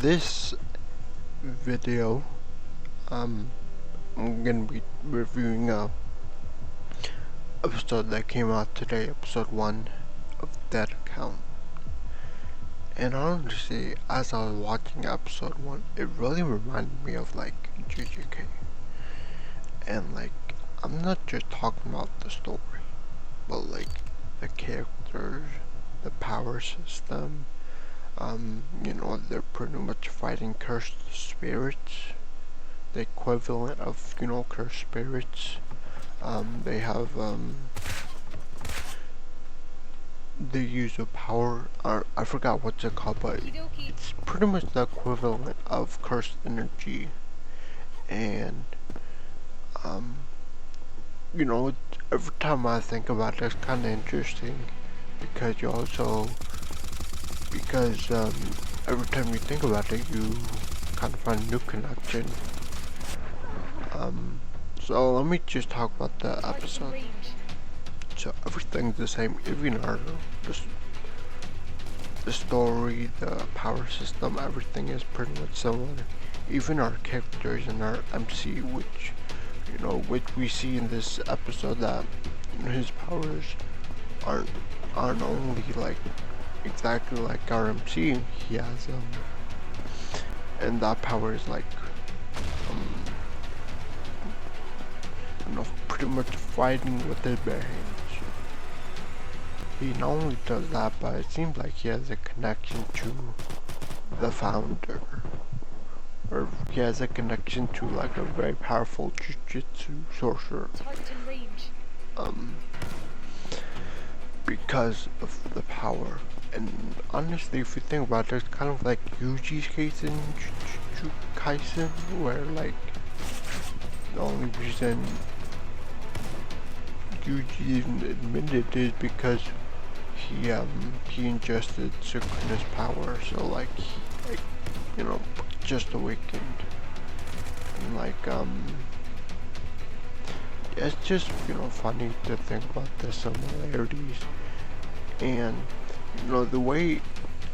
This video, I'm gonna be reviewing a episode that came out today, episode 1 of Dead Account. And honestly, as I was watching episode 1, it really reminded me of like JJK. And like, I'm not just talking about the story, but like the characters, the power system. They're pretty much fighting cursed spirits, the equivalent of, cursed spirits. They have, the use of power, or I forgot what's it called, but it's pretty much the equivalent of cursed energy. And, um, every time I think about it, it's kind of interesting, because every time you think about it, you kind of find a new connection. So let me just talk about the episode. So everything's the same, even the story, the power system, everything is pretty much similar. Even our characters and our MC, which we see in this episode, that his powers aren't only like exactly like our MC. He has and that power is like pretty much fighting with his bare hands. He not only does that, but it seems like he has a connection to the founder, or he has a connection to like a very powerful jujitsu sorcerer. Because of the power. And honestly, if you think about it, it's kind of like Yuji's case in Jujutsu Kaisen, where like the only reason Yuji even admitted is because he ingested synchronous power, so like he just awakened. And like it's just funny to think about the similarities. And the way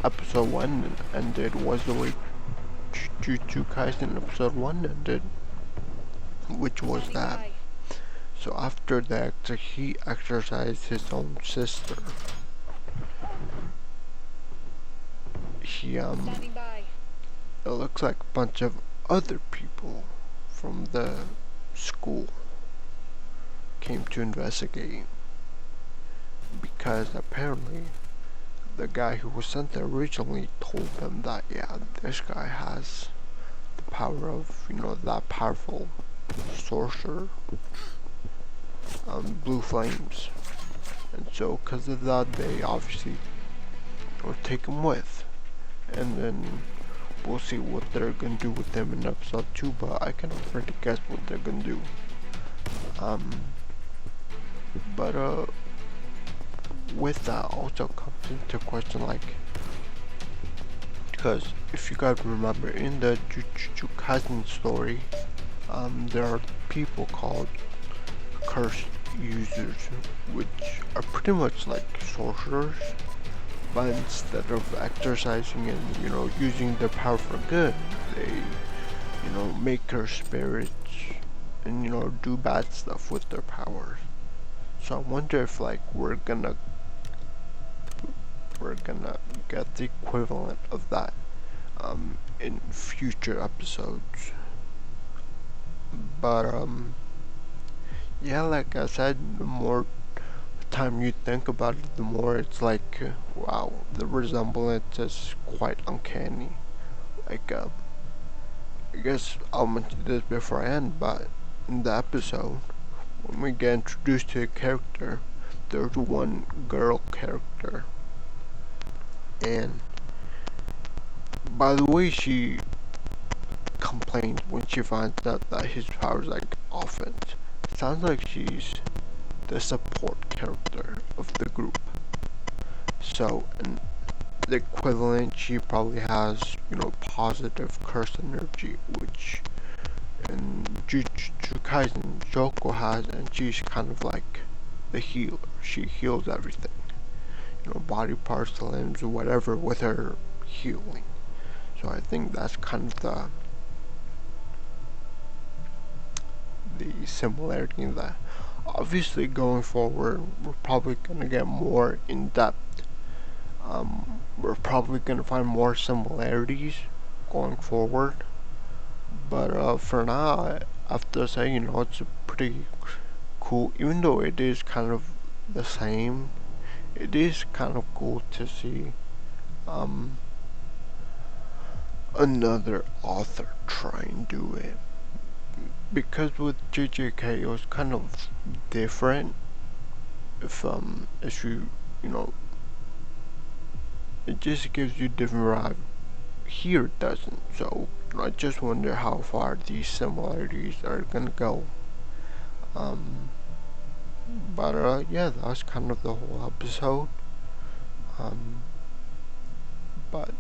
episode 1 ended was the way Jujutsu Kaisen episode 1 ended, which was that. So after that, he exorcised his own sister. It looks like a bunch of other people from the school came to investigate, because apparently the guy who was sent there originally told them that, yeah, this guy has the power of, that powerful sorcerer, blue flames. And so because of that, they obviously take him with. And then we'll see what they're gonna do with him in episode 2, but I can already guess what they're gonna do. With that also comes into question, like, because if you guys remember in the Jujutsu Kaisen story, there are people called cursed users, which are pretty much like sorcerers, but instead of exercising and using their power for good, they make cursed spirits and do bad stuff with their powers. So I wonder if like we're gonna get the equivalent of that in future episodes. But yeah, like I said, the more time you think about it, the more it's like, wow, the resemblance is quite uncanny. Like I guess I'll mention this before I end, but in the episode, when we get introduced to a character, there's one girl character, and by the way she complains when she finds out that his powers like offense, it sounds like she's the support character of the group. So, and the equivalent, she probably has, positive curse energy, which in Jujutsu Kaisen Shoko has, and she's kind of like the healer. She heals everything, body parts, limbs, whatever, with her healing. So I think that's kind of the similarity in that. Obviously, going forward, we're probably gonna get more in depth. We're probably gonna find more similarities going forward. But for now, I have to say, it's a pretty cool. Even though it is kind of the same, it is kind of cool to see um, another author try and do it. Because with JJK, it was kind of different. If you know, it just gives you different vibe. Here it doesn't. So I just wonder how far these similarities are gonna go. Um, but yeah, that's kind of the whole episode. Um, but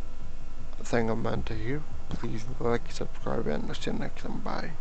I think I'm meant to hear. Please like, subscribe, and I'll see you next time. Bye.